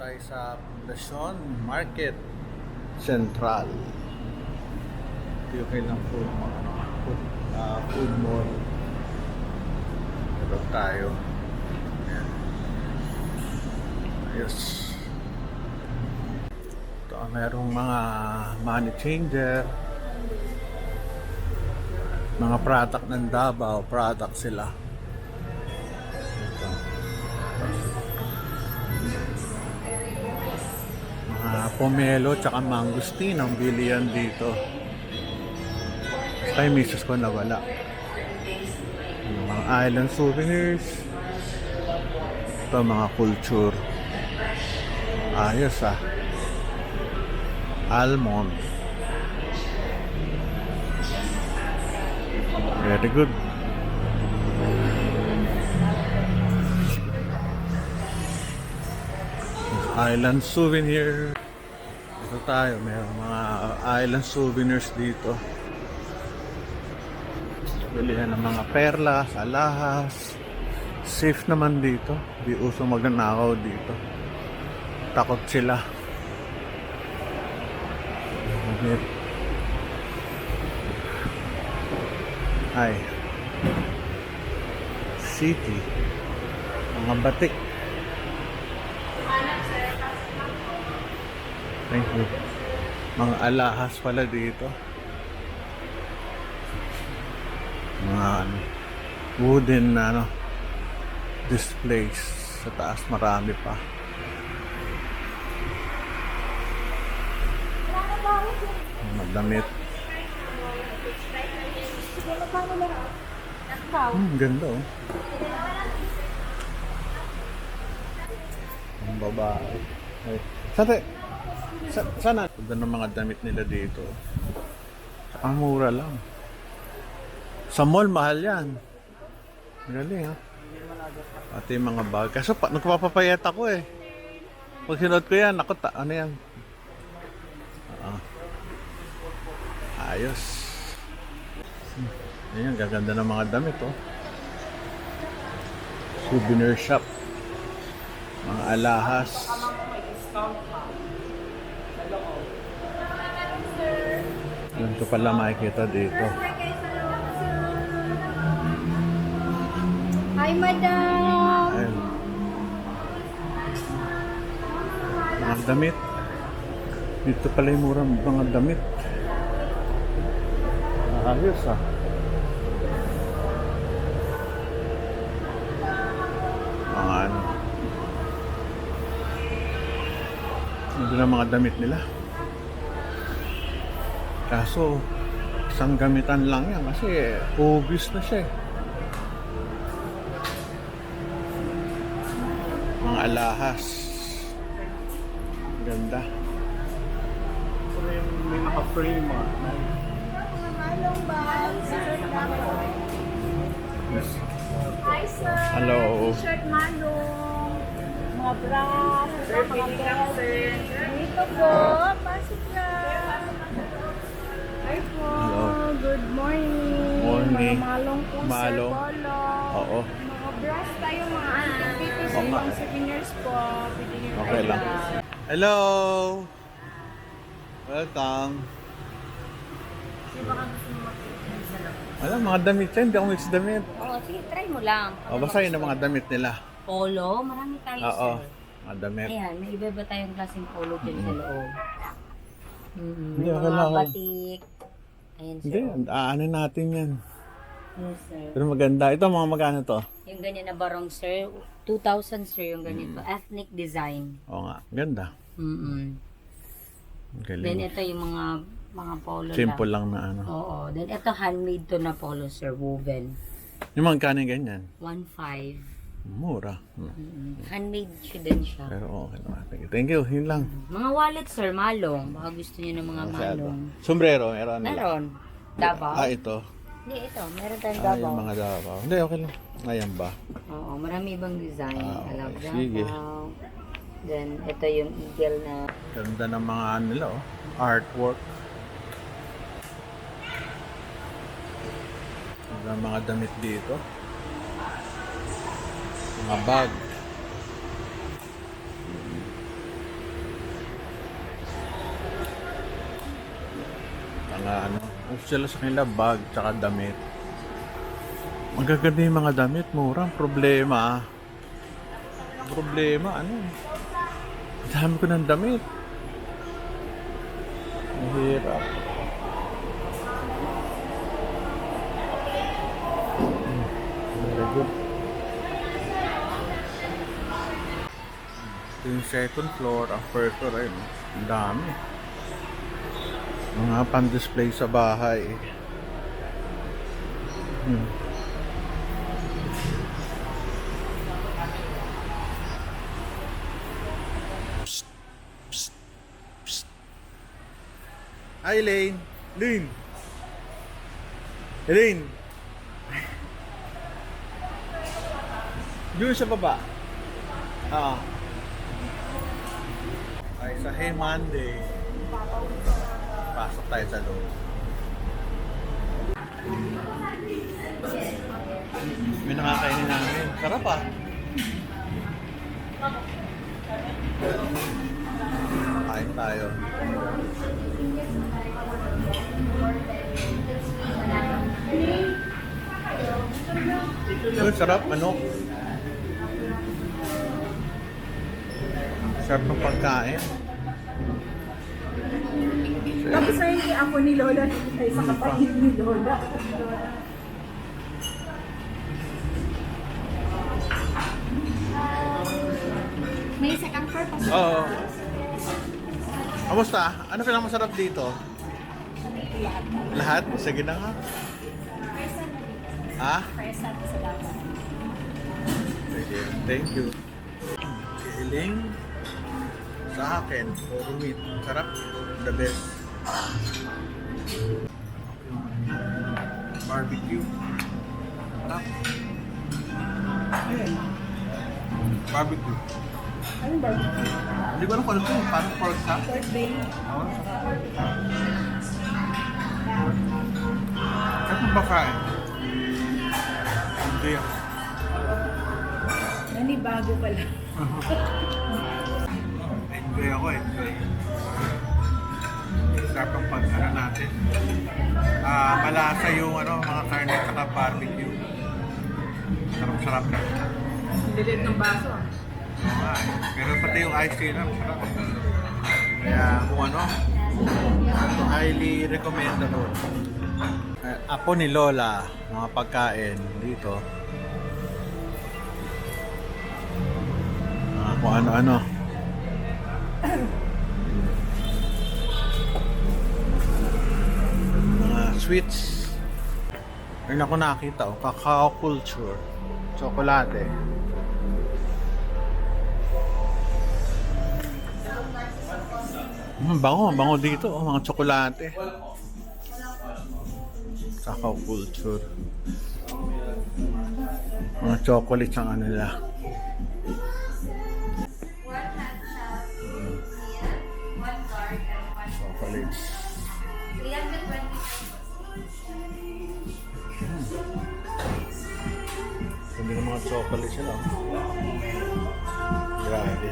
tayo sa Fundacion Market Central. Ito yung kailang food mall. Ito tayo. Ayan. Ayos. Ito, merong mga money changer. Mga product ng Davao, product sila. Ito. Mga pomelo tsaka mangosteen ang bilihan dito. Kaya misis ko nawala. Mga island souvenirs. Ito mga culture. Ayos ah. Almond. Very good. Island souvenir. Ito tayo, may mga island souvenirs dito. Bilihan ng mga perlas, alahas. Safe naman dito. Di uso magnanakaw dito. Takot sila. Ay. City. Mga batik. Thank you. Mga alahas pala dito. Mga wooden displays. Sa taas marami pa. Mga damit. Ganda oh. Ang babae. Ay. Sana? Ganda ng mga damit nila dito. Ang mura lang. Sa mall, mahal yan. Galing ha. Pati yung mga bag. Kaso nagpapapayat ako eh. Pag sinod ko yan, ano yan? Ayos. Ayan, gaganda ng mga damit oh. Souvenir shop. Mga alahas. Yan ko pala makikita dito. Hi, madam! Ayan. Mga damit. Dito pala yung murang mga damit. Ayos ah. Mga ano. Ito na mga damit nila. Kaso, isang gamitan lang yan kasi obvious na siya eh. Mga alahas. Ganda. May naka-frame ah. Malong bag, Hi, sir! Hello. T-shirt malong. Mga bra, mga belt. Dito po, pasok lang. Hi po, Hello. good morning. Morning. Mga malong po, Malong. sir, polo. Oo. Mga bras tayo, mga dito sa Oo nga. mga souvenirs po. Pwede nyo Okay lang. Hello! Welcome. Baka gusto mo makikita sa loob. Alam, mga damit yan. Hindi ako mix damit. Oo, sige, try mo lang. O, basta yun ang mga damit nila. Polo, marami tayo, Oo. sir. Mga damit. Ayan, may iba-iba tayong klaseng polo dyan sa loob. Hindi, May okay mga lang. batik. Ayan, sir. Hindi, ano natin yan. Yes, sir. Pero maganda. Ito, mga magkano to? Yung ganyan na barong, sir. 2,000, sir, yung ganito. Ethnic design. Oo nga, ganda. Then, Galing. ito yung mga polo Simple lang. lang na ano. Oo. Then, ito handmade to na polo, sir. Woven. Yung mga kanin ganyan. 1,500. Mura. Handmade siya din siya. Pero okay naman. Thank you. Yun lang. Mga wallet, sir, malong. Baka gusto niyo ng mga malong. Sombrero, meron nila. Meron. Davao. Ito. Hindi, ito. Meron tayong Yung Davao. mga Davao. Hindi, okay lang. Ayan ba? Oo, marami ibang design. Okay. Alam, Sige. Davao. Then, ito yung eagle na... Ganda ng mga ano nila, oh. Artwork. Ganda ng mga damit dito. Mga bag. mga ano. Uso sila sa kanila bag, tsaka damit. Magaganda yung mga damit, mura. Problema, ano? Ang dami ko ng damit. Mahirap. Very good. Ito yung second floor, ang first floor, ayun. Ang dami. Mga pan-display sa bahay. Hi, Elaine. Elaine. Elaine. Doon sa baba. Ay, sa Hey Monday. Pasok tayo sa loob. May nakakainin namin. Sarap ah. Kain tayo. Sarap, manok. Sarap ng pagkain. Tapos sa hindi ako ni Lola, ay sa kapatid ni Lola. May second floor pa siya. Oo. Kamusta? Ano pinakamasarap dito? Lahat? Sige na nga. Ha? Present sa dapat. Sige. Thank you. Kiling sa akin. Puro meat. Sarap. The best. Barbecue. Sarap. Barbecue. Anong barbecue? Hindi ko alam kung ano ito. Parang pork chop. Pork belly. Oo. Sarap ng bakain. Hindi ako. Nanibago pala. Enjoy ako, enjoy. Sarap ang pag-ano natin. Malasa yung mga karne at saka barbecue. Sarap-sarap na. Dilit ng baso. Oo nga eh. Pero pati yung ice cream na, sarap. Kaya kung highly recommendable. Apo ni Lola, mga pagkain dito. Kung ano-ano. Mga sweets. Ayun ako nakita, cacao culture. Chocolate. Bango dito, mga tsokolate. Cacao culture. Mga chocolates ang ano nila. Chocolates. Hindi na mga chocolates sila. Grabe.